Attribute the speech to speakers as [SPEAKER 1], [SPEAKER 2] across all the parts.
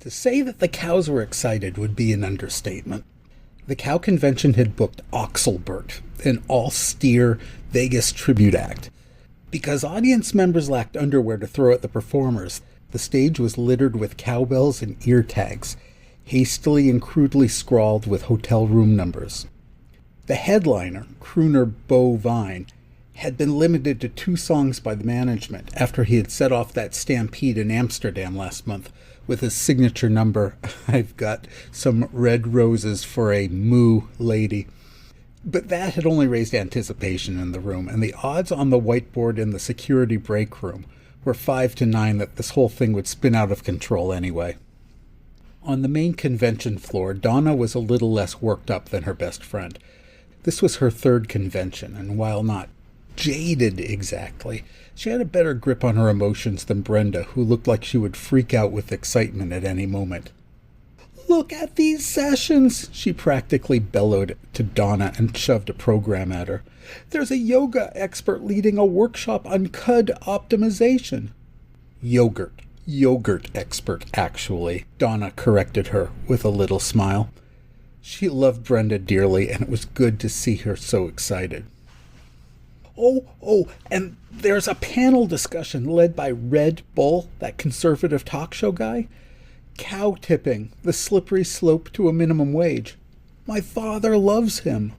[SPEAKER 1] To say that the cows were excited would be an understatement. The cow convention had booked Oxelbert, an all-steer Vegas tribute act. Because audience members lacked underwear to throw at the performers, the stage was littered with cowbells and ear tags, hastily and crudely scrawled with hotel room numbers. The headliner, crooner Bo Vine, had been limited to 2 songs by the management after he had set off that stampede in Amsterdam last month with his signature number, "I've got some red roses for a moo lady." But that had only raised anticipation in the room, and the odds on the whiteboard in the security break room were 5-9 that this whole thing would spin out of control anyway. On the main convention floor, Donna was a little less worked up than her best friend. This was her 3rd convention, and while not jaded exactly, she had a better grip on her emotions than Brenda, who looked like she would freak out with excitement at any moment. "Look at these sessions!" she practically bellowed to Donna and shoved a program at her. "There's a yoga expert leading a workshop on cud optimization." Yogurt expert, actually, Donna corrected her with a little smile. She loved Brenda dearly, and it was good to see her so excited. Oh, and there's a panel discussion led by Red Bull, that conservative talk show guy. Cow tipping, the slippery slope to a minimum wage. My father loves him.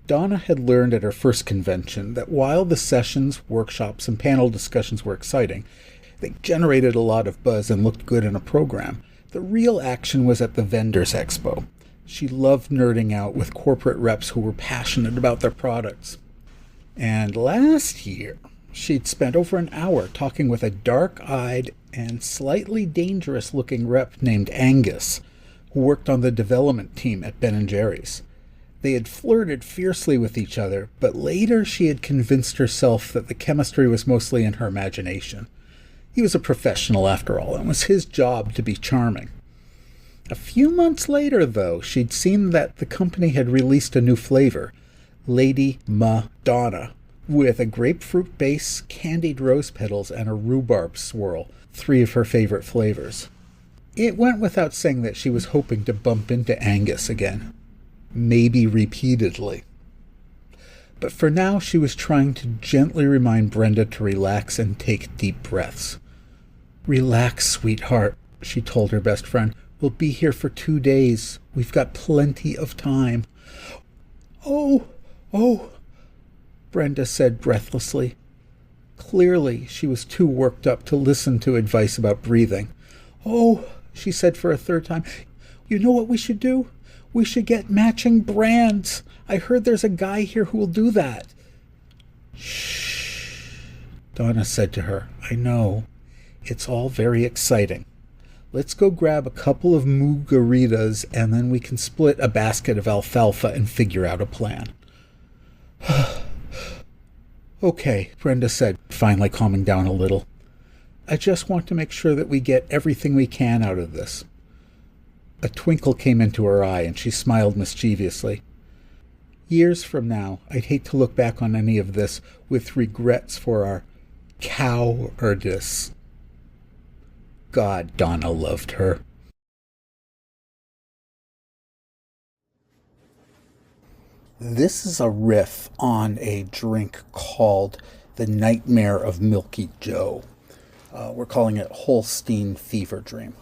[SPEAKER 1] Donna had learned at her first convention that while the sessions, workshops, and panel discussions were exciting, they generated a lot of buzz and looked good in a program. The real action was at the Vendors Expo. She loved nerding out with corporate reps who were passionate about their products. And last year, she'd spent over an hour talking with a dark-eyed and slightly dangerous-looking rep named Angus, who worked on the development team at Ben & Jerry's. They had flirted fiercely with each other, but later she had convinced herself that the chemistry was mostly in her imagination. He was a professional after all, and it was his job to be charming. A few months later, though, she'd seen that the company had released a new flavor, Lady Madonna, with a grapefruit base, candied rose petals, and a rhubarb swirl, 3 of her favorite flavors. It went without saying that she was hoping to bump into Angus again, maybe repeatedly. But for now, she was trying to gently remind Brenda to relax and take deep breaths. "Relax, sweetheart," she told her best friend. "We'll be here for 2 days. We've got plenty of time." Oh, Brenda said breathlessly. Clearly, she was too worked up to listen to advice about breathing. "Oh," she said for a 3rd time, "you know what we should do? We should get matching brands. I heard there's a guy here who will do that." "Shh," Donna said to her. "I know. It's all very exciting. Let's go grab a couple of margaritas, and then we can split a basket of alfalfa and figure out a plan." "Okay," Brenda said, finally calming down a little. "I just want to make sure that we get everything we can out of this." A twinkle came into her eye, and she smiled mischievously. "Years from now, I'd hate to look back on any of this with regrets for our cowardice." God, Donna loved her. This is a riff on a drink called the Nightmare of Milky Joe. We're calling it Holstein Fever Dream.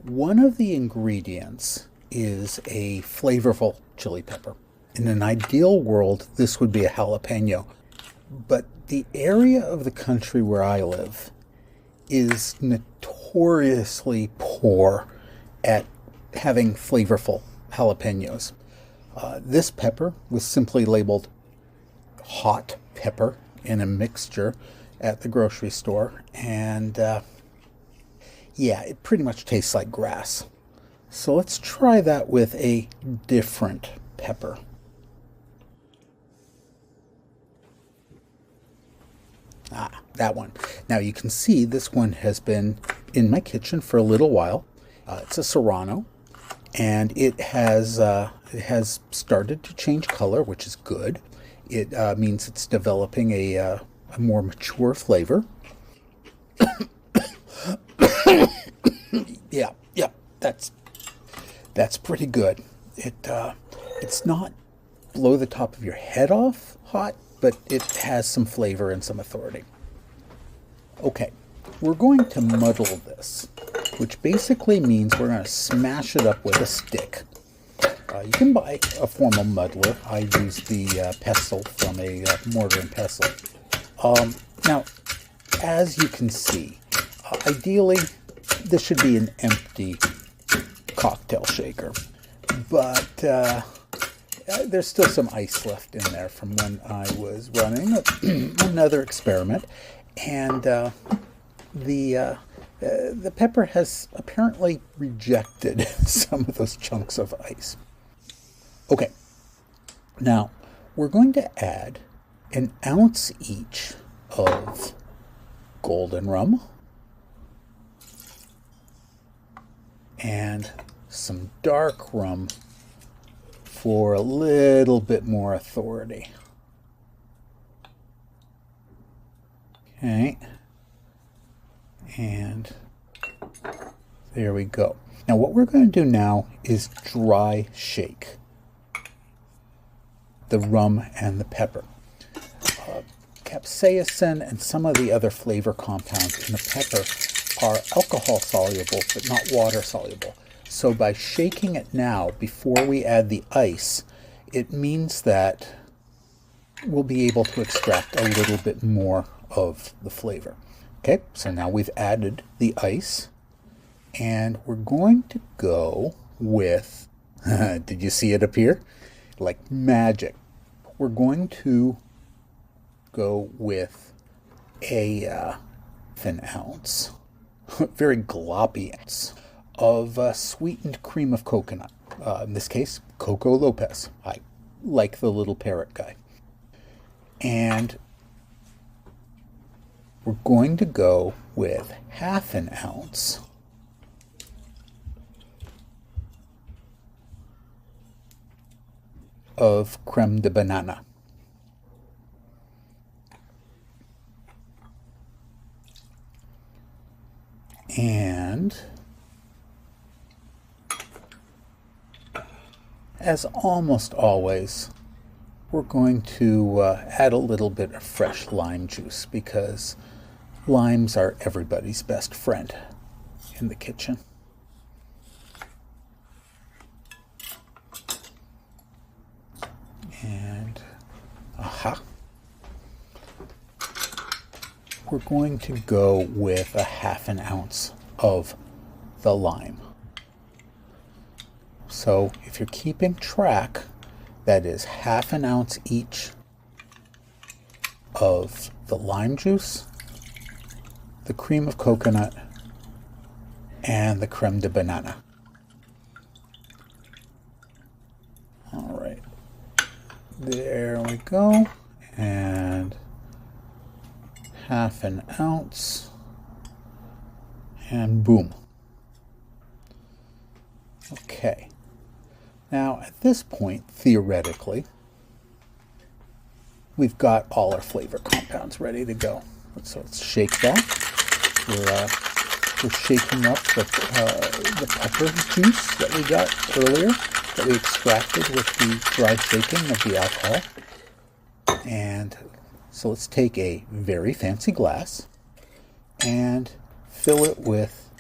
[SPEAKER 1] One of the ingredients is a flavorful chili pepper. In an ideal world, this would be a jalapeno. But the area of the country where I live is notoriously poor at having flavorful jalapenos. This pepper was simply labeled hot pepper in a mixture at the grocery store, and it pretty much tastes like grass. So let's try that with a different pepper. That one. Now you can see this one has been in my kitchen for a little while. It's a Serrano, and it has started to change color, which is good. It means it's developing a more mature flavor. That's pretty good. It's not blow the top of your head off hot, but it has some flavor and some authority. Okay, we're going to muddle this, which basically means we're going to smash it up with a stick. You can buy a formal muddler. I use the pestle from a mortar and pestle. Now, as you can see, ideally, this should be an empty cocktail shaker. But there's still some ice left in there from when I was running another experiment. And the pepper has apparently rejected some of those chunks of ice. Okay, now we're going to add an ounce each of golden rum and some dark rum for a little bit more authority. Okay, and there we go. Now what we're going to do now is dry shake the rum and the pepper. Capsaicin and some of the other flavor compounds in the pepper are alcohol soluble but not water soluble. So by shaking it now before we add the ice, it means that we'll be able to extract a little bit more of the flavor. Okay, so now we've added the ice, and we're going to go with, did you see it appear? Like magic. We're going to go with an ounce, very gloppy ounce, of sweetened cream of coconut. In this case, Coco Lopez. I like the little parrot guy. And we're going to go with half an ounce of creme de banana. And as almost always, we're going to add a little bit of fresh lime juice because limes are everybody's best friend in the kitchen. And aha. We're going to go with a half an ounce of the lime. So if you're keeping track, that is half an ounce each of the lime juice, the cream of coconut, and the creme de banana. All right, there we go. And half an ounce, and boom. Okay. Now, at this point, theoretically, we've got all our flavor compounds ready to go. So let's shake that. We're shaking up the pepper juice that we got earlier, that we extracted with the dry shaking of the alcohol. And so let's take a very fancy glass and fill it with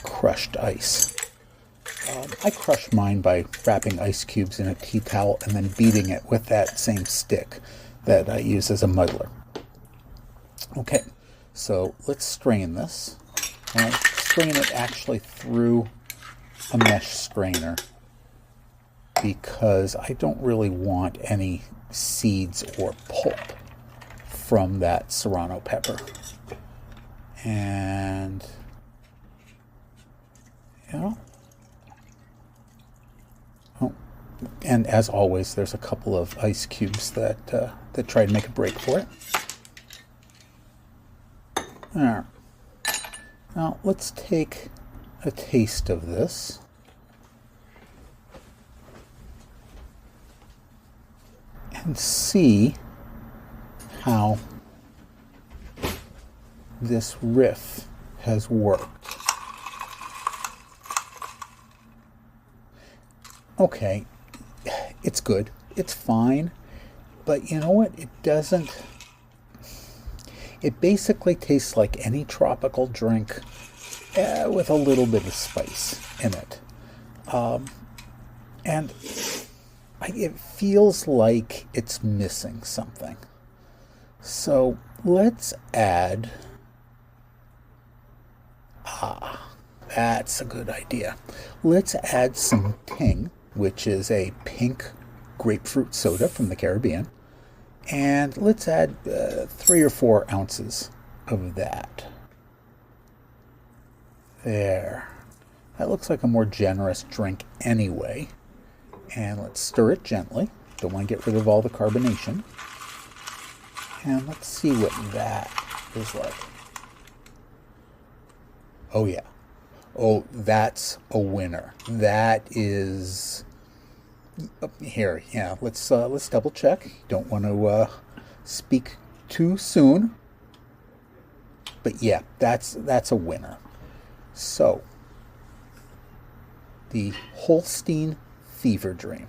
[SPEAKER 1] crushed ice. I crush mine by wrapping ice cubes in a tea towel and then beating it with that same stick that I use as a muddler. Okay, so let's strain this. And I'll strain it actually through a mesh strainer because I don't really want any seeds or pulp from that serrano pepper. And, you know, and as always, there's a couple of ice cubes that try to make a break for it. There. Now let's take a taste of this. And see how this riff has worked. Okay, it's good. It's fine. But you know what? It basically tastes like any tropical drink with a little bit of spice in it. And it feels like it's missing something. So let's add. That's a good idea. Let's add some Ting, which is a pink grapefruit soda from the Caribbean. And let's add 3 or 4 ounces of that. There. That looks like a more generous drink anyway. And let's stir it gently. Don't want to get rid of all the carbonation. And let's see what that is like. Oh yeah. Oh, that's a winner. That is here. Yeah, let's double check. Don't want to speak too soon. But yeah, that's a winner. So, the Holstein Fever Dream.